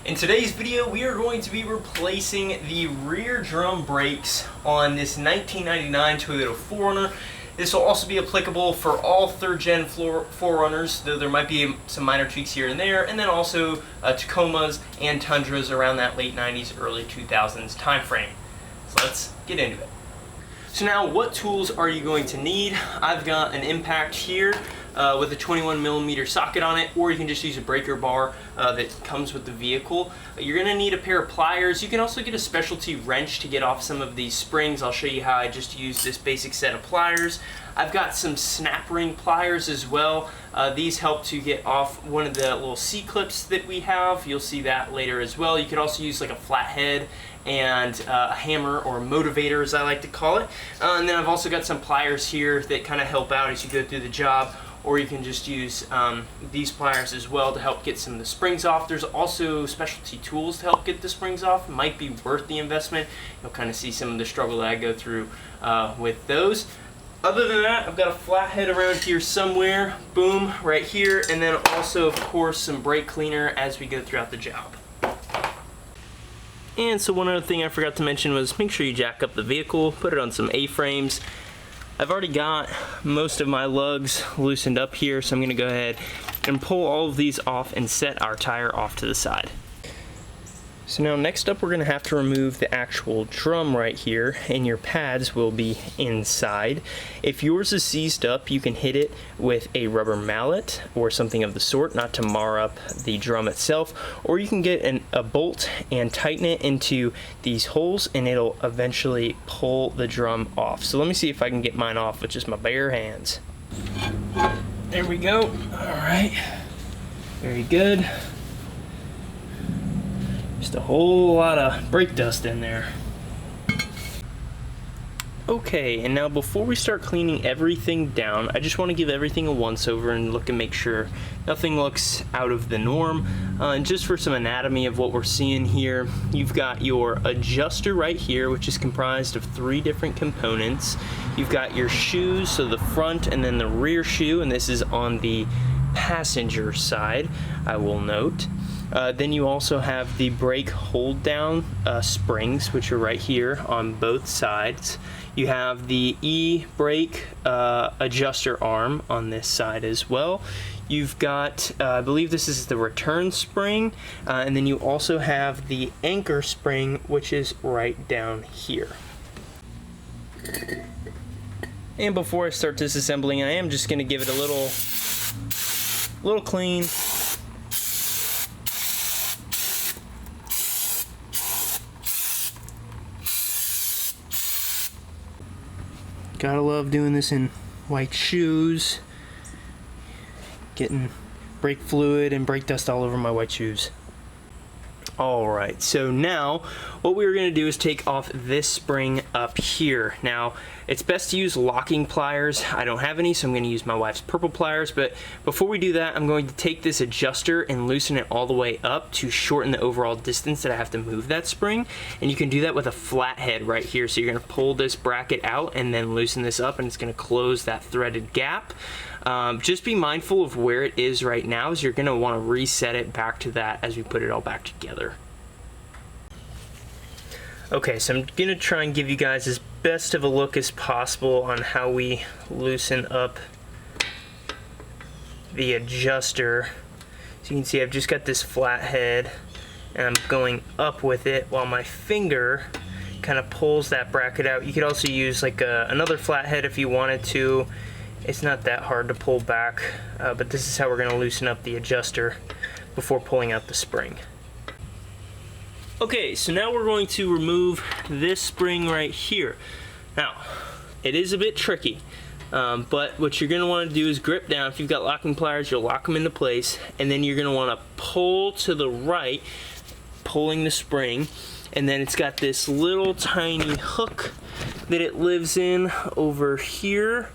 In today's video, we are going to be replacing the rear drum brakes on this 1999 Toyota 4Runner. This will also be applicable for all 3rd gen 4Runners, though there might be some minor tweaks here and there, and then also Tacomas and Tundras around that late 90s, early 2000s time frame. So let's get into it. So now, what tools are you going to need? I've got an impact here with a 21mm socket on it, or you can just use a breaker bar that comes with the vehicle. You're going to need a pair of pliers. You can also get a specialty wrench to get off some of these springs. I'll show you how I just used this basic set of pliers. I've got some snap ring pliers as well. These help to get off one of the little C-clips that we have. You'll see that later as well. You could also use like a flathead and a hammer, or a motivator as I like to call it. And then I've also got some pliers here that kind of help out as you go through the job, or you can just use these pliers as well to help get some of the springs off. There's also specialty tools to help get the springs off. It might be worth the investment. You'll kind of see some of the struggle that I go through with those. Other than that, I've got a flathead around here somewhere, boom, right here, and then also, of course, some brake cleaner as we go throughout the job. And so one other thing I forgot to mention was make sure you jack up the vehicle, put it on some A-frames. I've already got most of my lugs loosened up here, so I'm going to go ahead and pull all of these off and set our tire off to the side. So now next up, we're going to have to remove the actual drum right here, and your pads will be inside. If yours is seized up, you can hit it with a rubber mallet or something of the sort, not to mar up the drum itself, or you can get a bolt and tighten it into these holes, and it'll eventually pull the drum off. So let me see if I can get mine off with just my bare hands. There we go. All right, very good. Just a whole lot of brake dust in there. Okay, and now before we start cleaning everything down, I just want to give everything a once-over and look and make sure nothing looks out of the norm. And just for some anatomy of what we're seeing here, you've got your adjuster right here, which is comprised of 3 different components. You've got your shoes, so the front and then the rear shoe, and this is on the passenger side, I will note. Then you also have the brake hold down springs, which are right here on both sides. You have the e-brake adjuster arm on this side as well. You've got, I believe this is the return spring, and then you also have the anchor spring, which is right down here. And before I start disassembling, I am just going to give it a little clean. Gotta love doing this in white shoes. Getting brake fluid and brake dust all over my white shoes. Alright, so now what we're going to do is take off this spring up here. Now, it's best to use locking pliers. I don't have any, so I'm going to use my wife's purple pliers, but before we do that, I'm going to take this adjuster and loosen it all the way up to shorten the overall distance that I have to move that spring. And you can do that with a flathead right here. So you're going to pull this bracket out and then loosen this up, and it's going to close that threaded gap. Just be mindful of where it is right now, as you're going to want to reset it back to that as we put it all back together. Okay, so I'm going to try and give you guys as best of a look as possible on how we loosen up the adjuster. So you can see I've just got this flathead, and I'm going up with it while my finger kind of pulls that bracket out. You could also use like another flathead if you wanted to. It's not that hard to pull back, but this is how we're going to loosen up the adjuster before pulling out the spring. Okay, so now we're going to remove this spring right here. Now, it is a bit tricky, but what you're going to want to do is grip down. If you've got locking pliers, you'll lock them into place, and then you're going to want to pull to the right, pulling the spring, and then it's got this little tiny hook that it lives in over here,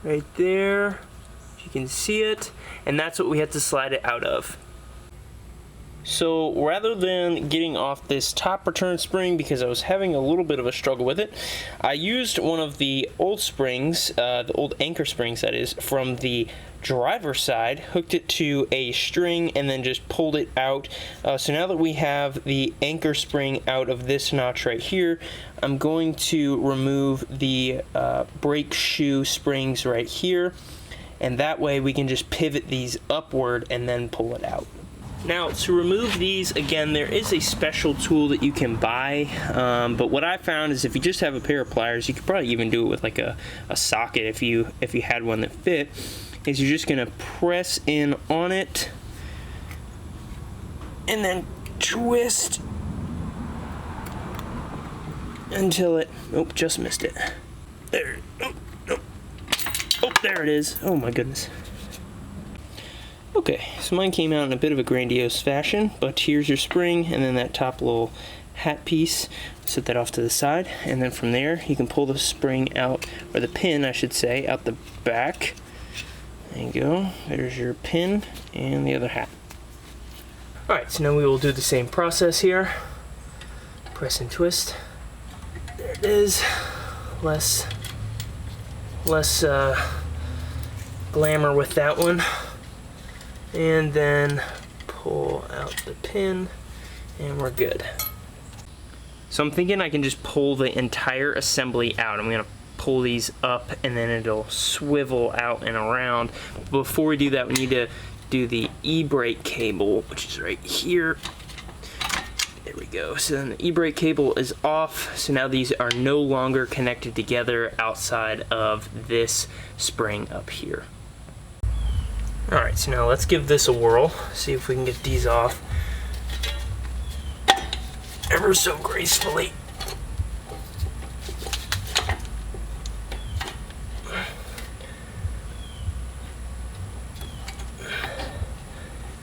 right there, if you can see it, and that's what we have to slide it out of. So rather than getting off this top return spring, because I was having a little bit of a struggle with it, I used one of the old springs, the old anchor springs that is, from the driver's side, hooked it to a string, and then just pulled it out. So now that we have the anchor spring out of this notch right here, I'm going to remove the brake shoe springs right here, and that way we can just pivot these upward and then pull it out. Now, to remove these, again, there is a special tool that you can buy, but what I found is if you just have a pair of pliers, you could probably even do it with like a socket if you had one that fit, is you're just gonna press in on it and then twist until it, oh, just missed it. There, oh, there it is. Oh my goodness. Okay, so mine came out in a bit of a grandiose fashion, but here's your spring and then that top little hat piece. Set that off to the side, and then from there you can pull the spring out, or the pin I should say, out the back. There you go, there's your pin and the other hat. Alright, so now we will do the same process here. Press and twist. There it is. Less glamour with that one. And then pull out the pin, and we're good. So I'm thinking I can just pull the entire assembly out. I'm gonna pull these up and then it'll swivel out and around. Before we do that, we need to do the e-brake cable, which is right here. There we go. So then the e-brake cable is off. So now these are no longer connected together outside of this spring up here. Alright, so now let's give this a whirl, see if we can get these off ever so gracefully.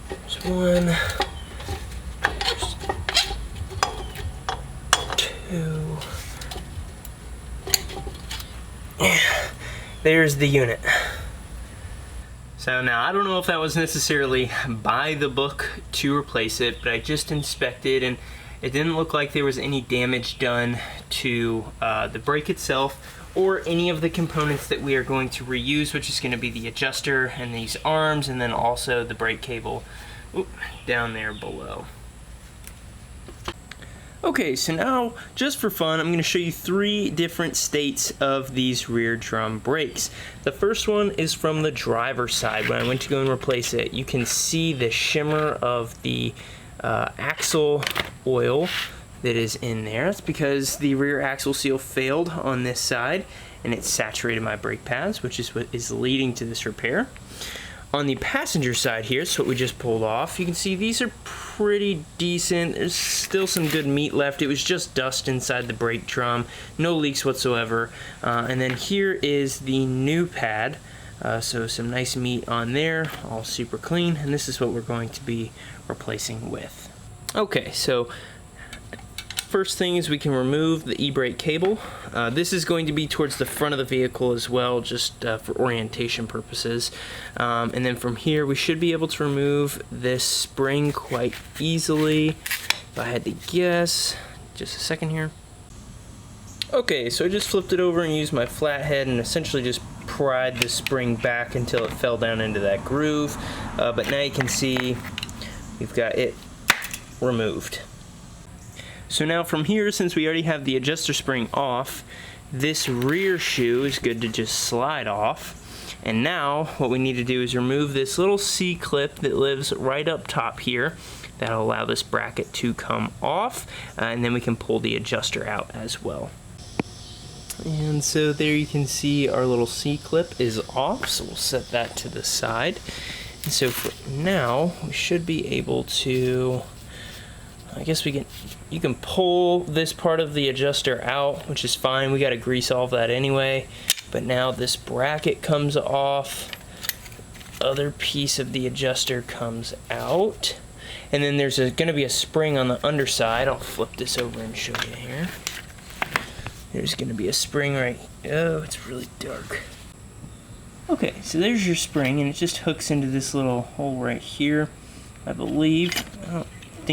There's one, there's two, there's the unit. So now, I don't know if that was necessarily by the book to replace it, but I just inspected and it didn't look like there was any damage done to the brake itself or any of the components that we are going to reuse, which is going to be the adjuster and these arms, and then also the brake cable down there below. Okay, so now, just for fun, I'm going to show you 3 different states of these rear drum brakes. The first one is from the driver's side. When I went to go and replace it, you can see the shimmer of the axle oil that is in there. That's because the rear axle seal failed on this side, and it saturated my brake pads, which is what is leading to this repair. On the passenger side here, so what we just pulled off, you can see these are pretty decent. There's still some good meat left. It was just dust inside the brake drum, no leaks whatsoever. And then here is the new pad. So some nice meat on there, all super clean, and this is what we're going to be replacing with. Okay, so first thing is we can remove the e-brake cable. This is going to be towards the front of the vehicle as well, just for orientation purposes. And then from here we should be able to remove this spring quite easily. If I had to guess, just a second here. Okay, so I just flipped it over and used my flathead and essentially just pried the spring back until it fell down into that groove. But now you can see we've got it removed. So now from here, since we already have the adjuster spring off, this rear shoe is good to just slide off. And now what we need to do is remove this little C-clip that lives right up top here. That'll allow this bracket to come off, and then we can pull the adjuster out as well. And so there you can see our little C-clip is off, so we'll set that to the side. And so for now, we should be able to, I guess you can pull this part of the adjuster out, which is fine. We got to grease all of that anyway. But now this bracket comes off, other piece of the adjuster comes out, and then there's going to be a spring on the underside. I'll flip this over and show you here. There's going to be a spring right, oh, it's really dark. Okay, so there's your spring, and it just hooks into this little hole right here, I believe. I don't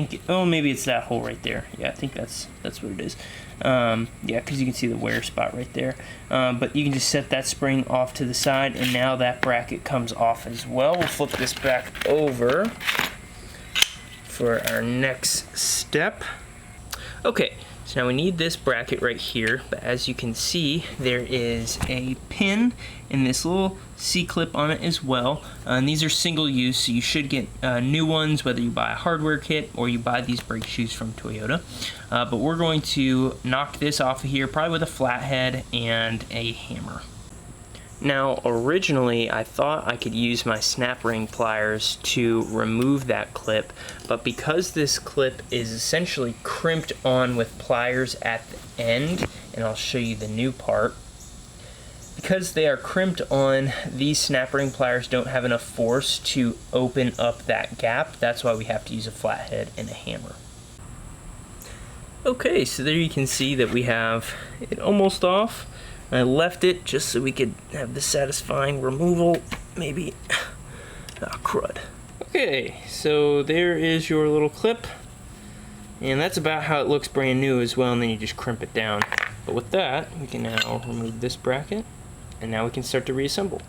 think, oh, maybe it's that hole right there. Yeah, I think that's what it is. Yeah, because you can see the wear spot right there. But you can just set that spring off to the side, and now that bracket comes off as well. We'll flip this back over for our next step. Okay, so now we need this bracket right here, but as you can see, there is a pin and this little C-clip on it as well. And these are single use, so you should get new ones whether you buy a hardware kit or you buy these brake shoes from Toyota. But we're going to knock this off of here, probably with a flathead and a hammer. Now, originally, I thought I could use my snap ring pliers to remove that clip, but because this clip is essentially crimped on with pliers at the end, and I'll show you the new part, because they are crimped on, these snap ring pliers don't have enough force to open up that gap. That's why we have to use a flathead and a hammer. Okay, so there you can see that we have it almost off. I left it just so we could have the satisfying removal, maybe. Ah, crud. Okay, so there is your little clip, and that's about how it looks brand new as well, and then you just crimp it down. But with that, we can now remove this bracket, and now we can start to reassemble.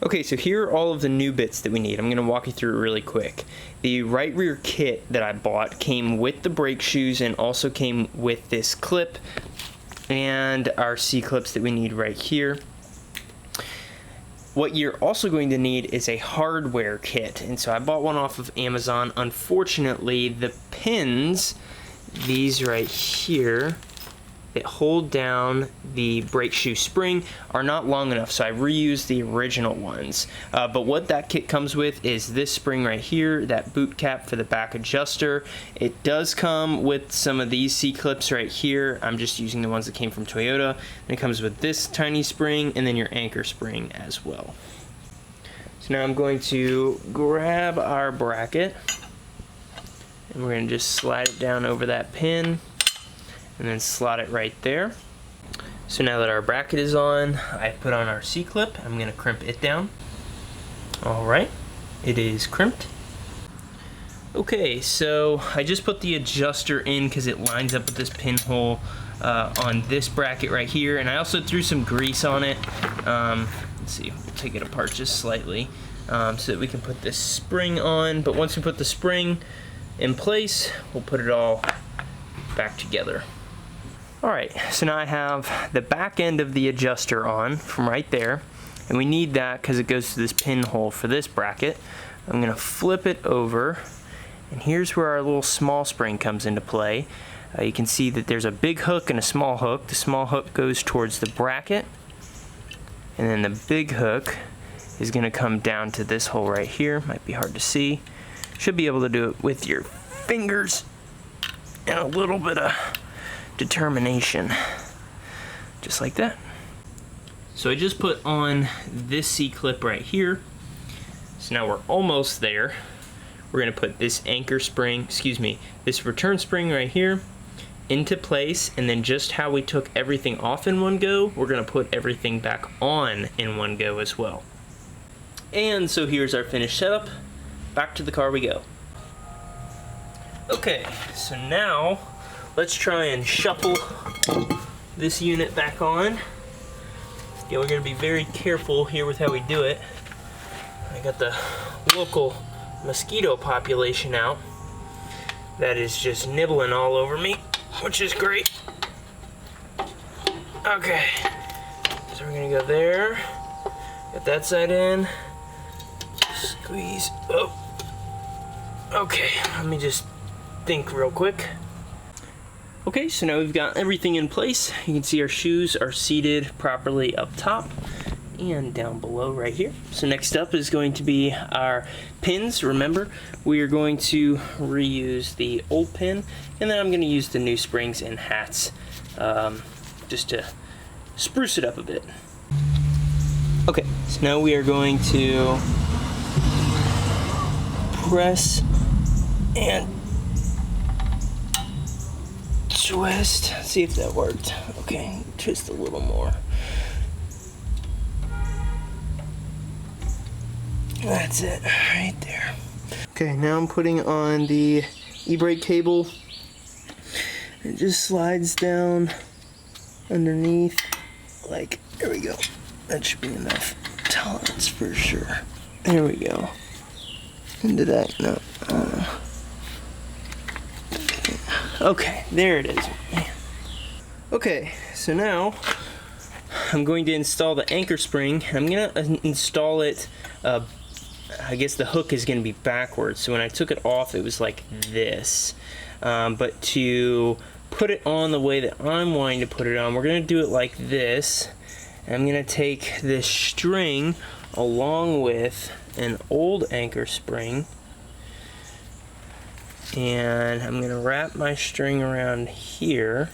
Okay, so here are all of the new bits that we need. I'm going to walk you through it really quick. The right rear kit that I bought came with the brake shoes and also came with this clip and our C-clips that we need right here. What you're also going to need is a hardware kit, and so I bought one off of Amazon. Unfortunately, the pins, these right here, that hold down the brake shoe spring are not long enough, so I reused the original ones. But what that kit comes with is this spring right here, that boot cap for the back adjuster. It does come with some of these C-clips right here. I'm just using the ones that came from Toyota. And it comes with this tiny spring and then your anchor spring as well. So now I'm going to grab our bracket and we're going to just slide it down over that pin and then slot it right there. So now that our bracket is on, I put on our C-clip. I'm going to crimp it down. Alright, it is crimped. Okay, so I just put the adjuster in because it lines up with this pinhole on this bracket right here, and I also threw some grease on it. Let's see, we'll take it apart just slightly so that we can put this spring on, but once we put the spring in place, we'll put it all back together. Alright, so now I have the back end of the adjuster on from right there, and we need that because it goes to this pinhole for this bracket. I'm going to flip it over, and here's where our little small spring comes into play. You can see that there's a big hook and a small hook. The small hook goes towards the bracket, and then the big hook is going to come down to this hole right here. Might be hard to see. Should be able to do it with your fingers and a little bit of determination, just like that. So I just put on this C-clip right here. So now we're almost there. We're going to put this anchor spring, this return spring right here into place, and then just how we took everything off in one go, we're going to put everything back on in one go as well. And so here's our finished setup. Back to the car we go. Okay, so now let's try and shuffle this unit back on. Yeah, we're going to be very careful here with how we do it. I got the local mosquito population out that is just nibbling all over me, which is great. Okay, so we're going to go there, get that side in, squeeze, oh. Okay, let me just think real quick. Okay, so now we've got everything in place. You can see our shoes are seated properly up top and down below right here. So next up is going to be our pins. Remember, we are going to reuse the old pin, and then I'm going to use the new springs and hats just to spruce it up a bit. Okay, so now we are going to press and twist. See if that worked. Okay, twist a little more. That's it, right there. Okay, now I'm putting on the e-brake cable. It just slides down underneath, like, there we go. That should be enough tolerance for sure. There we go. Into that, no. Okay, there it is. Okay, so now I'm going to install the anchor spring. I'm gonna install it, I guess the hook is gonna be backwards. So when I took it off, it was like this. But to put it on the way that I'm wanting to put it on, we're gonna do it like this. And I'm gonna take this string along with an old anchor spring, and I'm gonna wrap my string around here,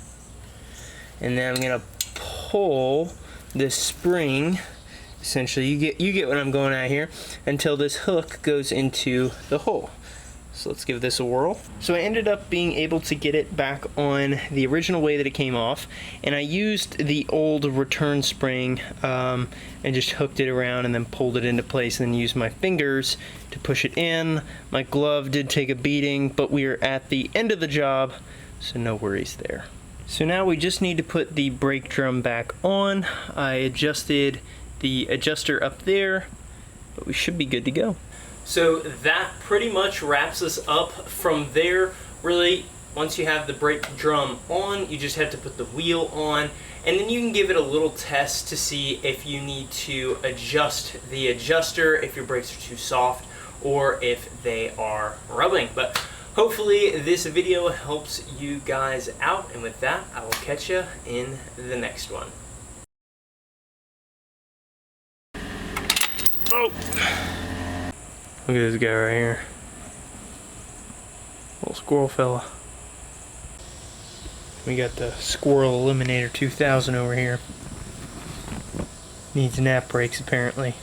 and then I'm gonna pull this spring. Essentially, you get what I'm going at here, until this hook goes into the hole. So let's give this a whirl. So I ended up being able to get it back on the original way that it came off, and I used the old return spring and just hooked it around and then pulled it into place, and then used my fingers to push it in. My glove did take a beating, but we are at the end of the job, so no worries there. So now we just need to put the brake drum back on. I adjusted the adjuster up there, but we should be good to go. So that pretty much wraps us up from there. Really, once you have the brake drum on, you just have to put the wheel on, and then you can give it a little test to see if you need to adjust the adjuster, if your brakes are too soft, or if they are rubbing. But hopefully this video helps you guys out, and with that, I will catch you in the next one. Oh! Look at this guy right here. Little squirrel fella. We got the Squirrel Eliminator 2000 over here. Needs nap breaks apparently.